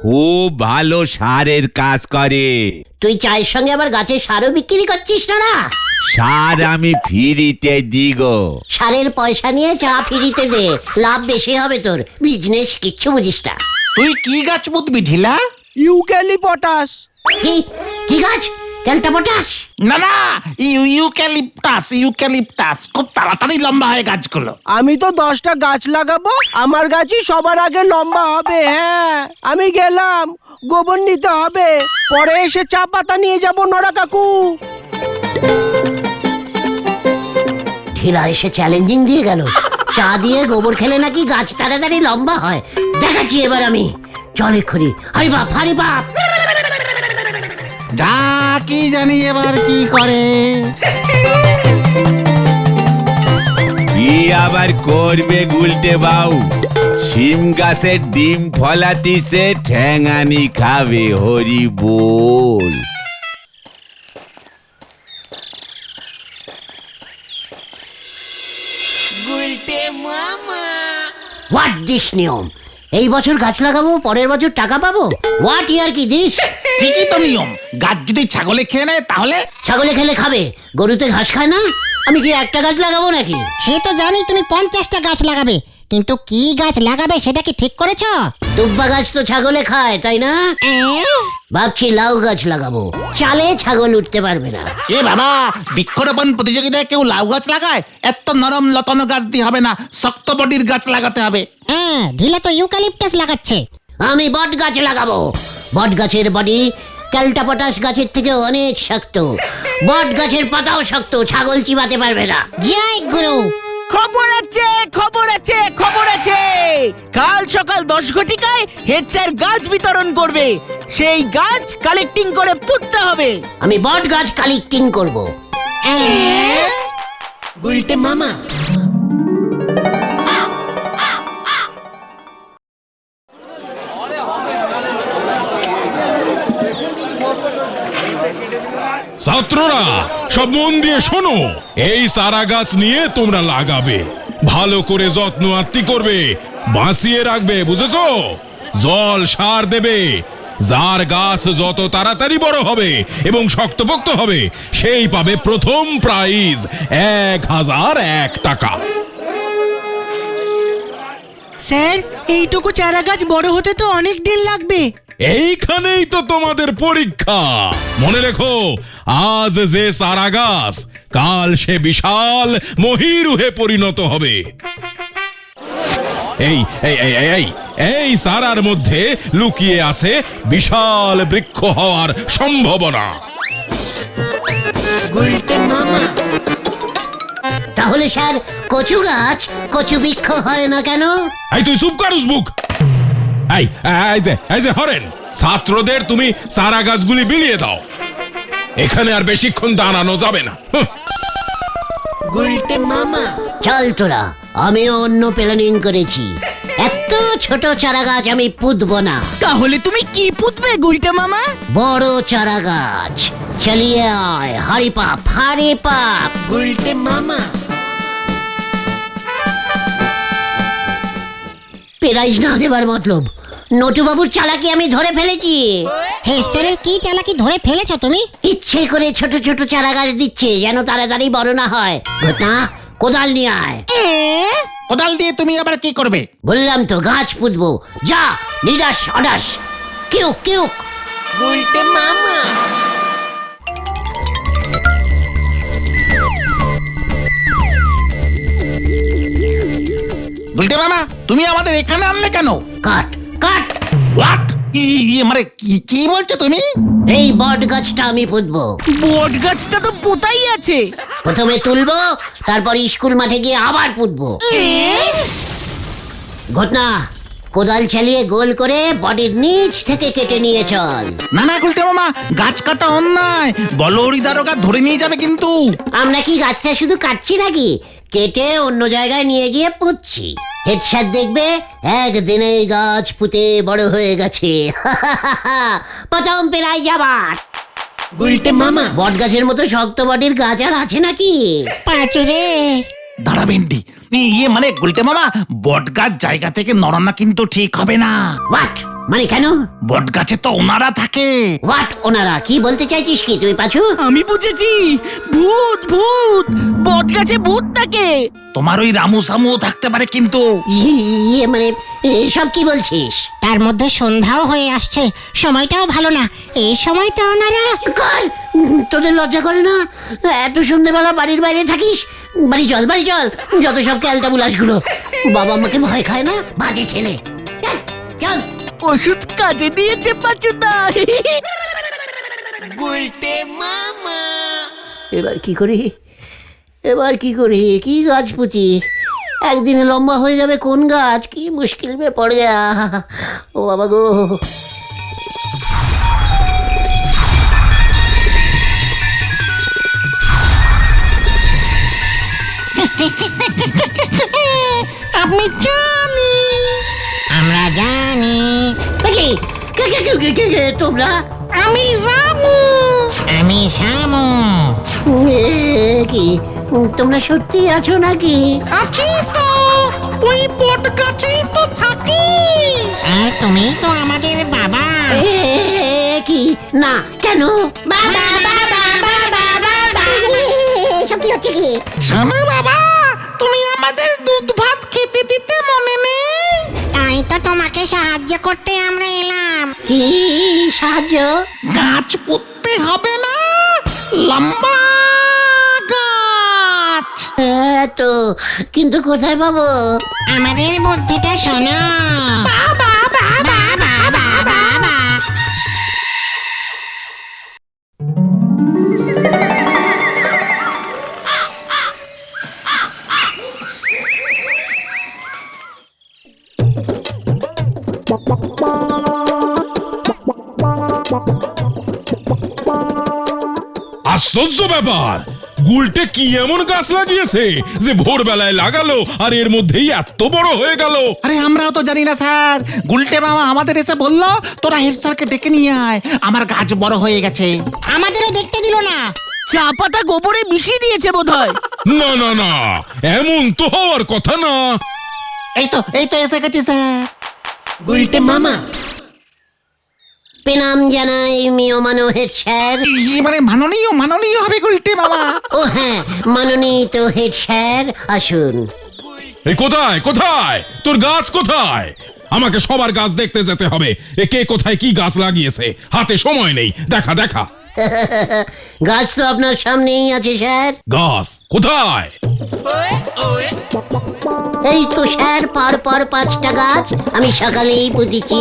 Speaker 6: খুব ভালো সারের কাজ করে।
Speaker 1: তুই চায়ের সঙ্গে আবার গাছের সারও বিক্রি করছিস না?
Speaker 6: সার আমি ফিরিতে দিগো।
Speaker 1: সারের পয়সা নিয়ে চা ফিরিতে দে, লাভ বেশি হবে তোর। বিজনেস কিচ্ছু বুঝিস না।
Speaker 4: তুই কি গাছ পুঁতবি ঢিলা?
Speaker 2: ইউক্যালিপটাস।
Speaker 1: কি কি গাছ? ক্যালটা পটাস?
Speaker 4: না না, ইউক্যালিপটাস, ইউক্যালিপটাস খুব তাড়াতাড়ি লম্বা হয় গাছগুলো।
Speaker 2: আমি তো 10টা গাছ লাগাবো, আমার গাছই সবার আগে লম্বা হবে। হ্যাঁ, আমি গেলাম, গোবর নিতে হবে, পরে এসে চা পাতা নিয়ে যাব। নড়া কাকু,
Speaker 1: ঢিলা এসে চ্যালেঞ্জিং দিয়ে গেল। চা দিয়ে গোবর খেলে নাকি গাছ তাড়াতাড়ি লম্বা হয়। দেখাচ্ছি এবার আমি। চল এক্ষুনি, হারি বাপ, হারি বাপ।
Speaker 4: যা, কি জানি এবার কি করে।
Speaker 6: কি আবার করবে গুলটে বাউ? শিম গাছের ডিম ফলাতিছে, ঠ্যাঙানি খাবে হরি বল।
Speaker 1: হোয়াট দিস নিয়ম? এই বছর গাছ লাগাবো, পরের বছর টাকা পাবো? হোয়াট ইয়ার কি দিস?
Speaker 4: ঠিকই তো নিয়ম। গাছ যদি ছাগলে খেয়ে নেয় তাহলে?
Speaker 1: ছাগলে খেলে খাবে, গরুতে ঘাস খায় না? আমি কি একটা গাছ লাগাবো নাকি?
Speaker 3: সে তো জানি তুমি 50টা গাছ লাগাবে, কিন্তু কি গাছ লাগাবে সেটা কি ঠিক করেছো?
Speaker 1: দুব্বা গাছ তো ছাগলে খায়, তাই না? ভাবছি লাউ গাছ লাগাবো, চালে ছাগল উঠতে পারবে না।
Speaker 4: এ বাবা, বৃক্ষরোপণ প্রতিযোগিতায় কেউ লাউ গাছ লাগায়? এত নরম লতানো গাছ দিয়ে হবে না, শক্ত বডির গাছ লাগাতে হবে।
Speaker 3: হ্যাঁ, ঢিলা তো ইউক্যালিপটাস লাগাচ্ছে।
Speaker 1: আমি বট গাছ লাগাবো। বট গাছের বডি ক্যালটাপটাস গাছের থেকে অনেক শক্ত। বট গাছের পাতাও শক্ত, ছাগল চিবাতে পারবে না।
Speaker 3: জয় গুরু।
Speaker 2: খবর আছে, খবর আছে, খবর আছে। কাল সকাল 10 ঘটিকায় হেড স্যার গাছ বিতরণ করবে। সেই গাছ কালেক্টিং করে পুঁততে হবে।
Speaker 1: আমি বট গাছ কালেক্টিং করব। উল্টে মামা।
Speaker 8: ছাত্ররা সব মন দিয়ে শোনো, এই সারা গাছ নিয়ে তোমরা লাগাবে, ভালো করে যত্ন আত্তি করবে, বাঁচিয়ে রাখবে, বুঝেছো? জল সার দেবে। যার গাছ যত তাড়াতাড়ি বড় হবে এবং শক্তপোক্ত হবে, সেই পাবে প্রথম প্রাইজ 1001 টাকা।
Speaker 2: স্যার, এইটুকু চারা গাছ বড় হতে তো অনেক দিন লাগবে।
Speaker 8: এইখানেই তো তোমাদের পরীক্ষা। মনে রেখো, আজ যে সারা গাছ, কাল সে বিশাল মহিরুহে পরিণত হবে। এই এই এই এই এই সারার মধ্যে লুকিয়ে আছে বিশাল বৃক্ষ হওয়ার সম্ভাবনা।
Speaker 1: তাহলে স্যার, কচু গাছ কচু বৃক্ষ হয় না কেন?
Speaker 8: এই তুই চুপ কর উসবুক। এই যে হরেন, ছাত্রদের তুমি সারা গাছগুলি বিলিয়ে দাও। এখানে আর বেশিক্ষণ দাঁড়ানো যাবে না।
Speaker 1: চল তোরা, আমিও অন্য প্ল্যানিং করেছি। এত ছোট চারা গাছ আমি পুঁতবো না।
Speaker 2: তাহলে তুমি কি পুঁতবে গুলটে মামা?
Speaker 1: বড় চারা গাছ। চলিয়ে আয়, হারি পাপ, হারি পাপ। উল্টে মামা। প্রাইজ না দেবার মতলব, নটুবাবুর চালাকি আমি ধরে ফেলেছি।
Speaker 3: হেড স্যারের কি চালাকি ধরে ফেলেছো তুমি?
Speaker 1: ইচ্ছে করে ছোট ছোট চারা গাছ দিচ্ছে, যেন তাড়াতাড়ি বড় না হয়। ঘটনা, কোদাল নিয়ে আয়।
Speaker 4: কোদাল দিয়ে তুমি আবার কি করবে?
Speaker 1: বললাম তো গাছ পুঁতবো। যা নিদাস অদাস কিউক কিউক।
Speaker 2: গুলটে মামা।
Speaker 4: গুলটে মামা, তুমি আমাদের এখানে আনলে কেন?
Speaker 1: কাট কাট।
Speaker 4: হোয়াট? মানে কি বলছো তুমি?
Speaker 1: এই বট গাছটা আমি পুঁতবো।
Speaker 2: বট গাছটা তো পোতাই আছে।
Speaker 1: প্রথমে তুলবো, তারপর স্কুল মাঠে গিয়ে আবার পুঁতবো। ঘটনা, কোদাল চালিয়ে গোল করে বডির নিচ থেকে কেটে নিয়ে চল।
Speaker 4: না না গুলটে মামা, গাছ কাটা অন্যায়। বলহরি দারোগা ধরে নিয়ে যাবে কিন্তু।
Speaker 1: আমরা কি গাছটা শুধু কাটছি নাকি, কেটে অন্য জায়গায় নিয়ে গিয়ে পুঁতছি। হেড স্যার দেখবে একদিনে গাছ পুঁতে বড় হয়ে গেছে। প্রথম পেরাই যাবার।
Speaker 2: গুলটে মামা।
Speaker 1: বট গাছের মতো শক্ত বডির গাছ আর আছে নাকি?
Speaker 3: পাঁচুরে
Speaker 4: দাঁড়া ভেন্ডি, মানে গুলটে মামা, বট গাছ জায়গা থেকে নড়ানো কিন্তু ঠিক হবে না।
Speaker 1: হোয়াট মানে কেন?
Speaker 4: বট গাছে তো ওনারা থাকে।
Speaker 1: হোয়াট ওনারা? কি বলতে চাইছিস কি তুই পাঁচু?
Speaker 2: আমি বুঝেছি, ভূত ভূত। বট গাছে ভূত থাকে।
Speaker 4: তোমার ওই রামু সামুও থাকতে পারে কিন্তু।
Speaker 1: ইয়ে মানে এসব কি বলছিস?
Speaker 3: তার মধ্যে সন্ধ্যাও হয়ে আসছে, সময়টাও ভালো না। এই সময় তো ওনারা
Speaker 1: কর, তোদের লজ্জা করে না? এত সন্ধ্যেবেলা বাড়ির বাইরে থাকিস? বাড়ি চল বাড়ি চল, যত সব ক্যালটা বুলাসগুলো। বাবা আমাকে ভয় খায় না, বাজে ছেলে। চল, চল।
Speaker 2: ওষুধ কাজে দিয়েছে পাচুদা। গুলটে মামা।
Speaker 1: এবার কি করি, এবার কি করি? কি গাছ পুঁতি? একদিনে লম্বা হয়ে যাবে কোন গাছ? কি মুশকিল মে পড়ে গেয়া। ও বাবা গো।
Speaker 3: আমি জানি, আমরা জানি।
Speaker 1: কি? তোমরা?
Speaker 3: আমি রামু, আমি শ্যামু।
Speaker 1: কি তোমরা সত্যি আছো নাকি?
Speaker 3: আছি তো, ওই বট গাছেই তো থাকি। আর তুমি তো আমাদের বাবা।
Speaker 1: কি না কেন? বাবা বাবা বাবা বাবা। সব কি হচ্ছে কি?
Speaker 4: শোনো বাবা, তুমি আমাদের দুধ ভাত খেতে দিতে মনে নেই?
Speaker 3: তাই তো তোমাকে সাহায্য করতে আমরা এলাম।
Speaker 1: কি সাহায্য?
Speaker 4: গাছ পুঁততে হবে না, লম্বা গাছ।
Speaker 1: হ্যাঁ তো, কিন্তু কোথায় পাবো?
Speaker 3: আমাদের বুদ্ধিটা শোনো। বাবা বাবা বাবা বাবা।
Speaker 8: আশ্চর্য ব্যাপার, গুলটে কি এমন গাছ লাগিয়েছে যে ভোরবেলায় লাগালো আর এর মধ্যেই এত বড় হয়ে গেল?
Speaker 4: আরে আমরাও তো জানি না স্যার। গুলটে মামা আমাদের এসে বললো তোরা হেড স্যারকে ডেকে নিয়ে আয়, আমার গাছ বড় হয়ে গেছে।
Speaker 3: আমাদেরও দেখতে দিল না।
Speaker 2: চা পাতা গোবরে মিশিয়ে দিয়েছে বোধহয়।
Speaker 8: না না না, এমন তো হওয়ার কথা না।
Speaker 4: এই তো এসে গেছি স্যার।
Speaker 2: গুলটে মামা।
Speaker 1: প্রণাম জানাই মিয়মানো হেড স্যার।
Speaker 4: মানে মাননীয় হবে গুলটে মামা।
Speaker 1: ও হ্যাঁ, মাননীত হেড স্যার আসুন।
Speaker 8: এই কোথায় কোথায় তোর গাছ কোথায়? আমাকে সবার গাছ দেখতে যেতে হবে। এ কে কোথায় কি গাছ লাগিয়েছে, হাতে সময় নেই। দেখা দেখা।
Speaker 1: গাছ তো আপনার সামনেই আছে স্যার।
Speaker 8: গাছ কোথায়?
Speaker 1: এই তো স্যার, পর পর 5টা গাছ আমি সকালেই পুঁতেছি।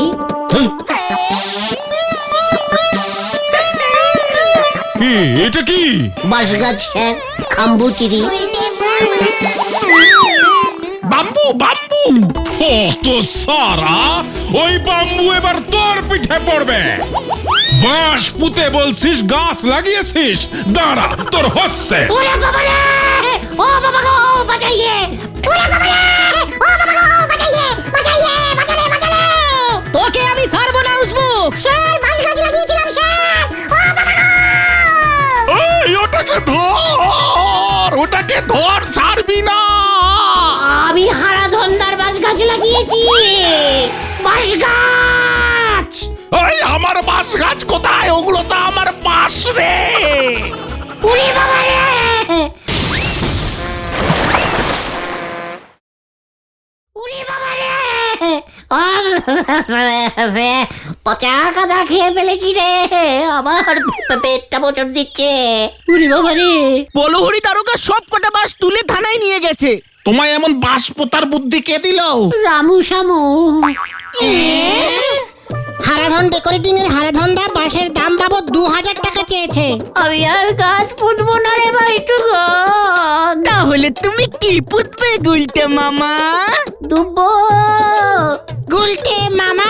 Speaker 8: এটা কি?
Speaker 1: বাঁশ গাছ স্যার, খাম্বুচিরি।
Speaker 4: Bamboo bamboo.
Speaker 8: ও তো সারা, ওই বাম্বু এবার তোর পিঠে পড়বে। বাঁশ পুঁতে বলছিস, গাছ লাগিয়েছিস? দাঁড়া, তোর হচ্ছে।
Speaker 1: ওরে বাবা রে! ও বাবা গো, বাঁচাইয়ে! ওরে বাবা রে! ও বাবা গো, বাঁচাইয়ে! বাঁচাইয়ে! বাঁচালে, বাঁচালে!
Speaker 5: তোকে আমি ছাড়বো না উসবুক।
Speaker 1: স্যার, বাঁশ গাছ লাগিয়েছিলাম স্যার! ও বাবা গো!
Speaker 4: এই ওটাকে ধর, ছাড়বি না।
Speaker 1: আমি হারাধন্দার বাঁশ গাছ লাগিয়েছি। বাঁশ গাছ!
Speaker 4: এই আমার বাঁশ গাছ কোথায়? ওগুলো তো আমার বাঁশ রে।
Speaker 1: ওরে বাবা রে! পচা কাদা খেয়ে ফেলেছি রে, আবার পেটটা মোচড় দিচ্ছে। উরি বাবা রে!
Speaker 2: বলহরি দারোগা সব কটা বাস তুলে থানায় নিয়ে গেছে।
Speaker 4: তোমায় এমন বাস পোতার বুদ্ধি কে দিল?
Speaker 1: রামু শামু।
Speaker 3: হারাধন ডেকোরেটিং এর হারাধনদা বাঁশের দাম বাবদ 2000 টাকা চেয়েছে।
Speaker 1: আমি আর গাছ পুঁতবো না রে ভাইটুকন।
Speaker 2: তাহলে তুমি কি পুতবে গুলটে মামা?
Speaker 1: দুব্বো।
Speaker 3: গুলটে মামা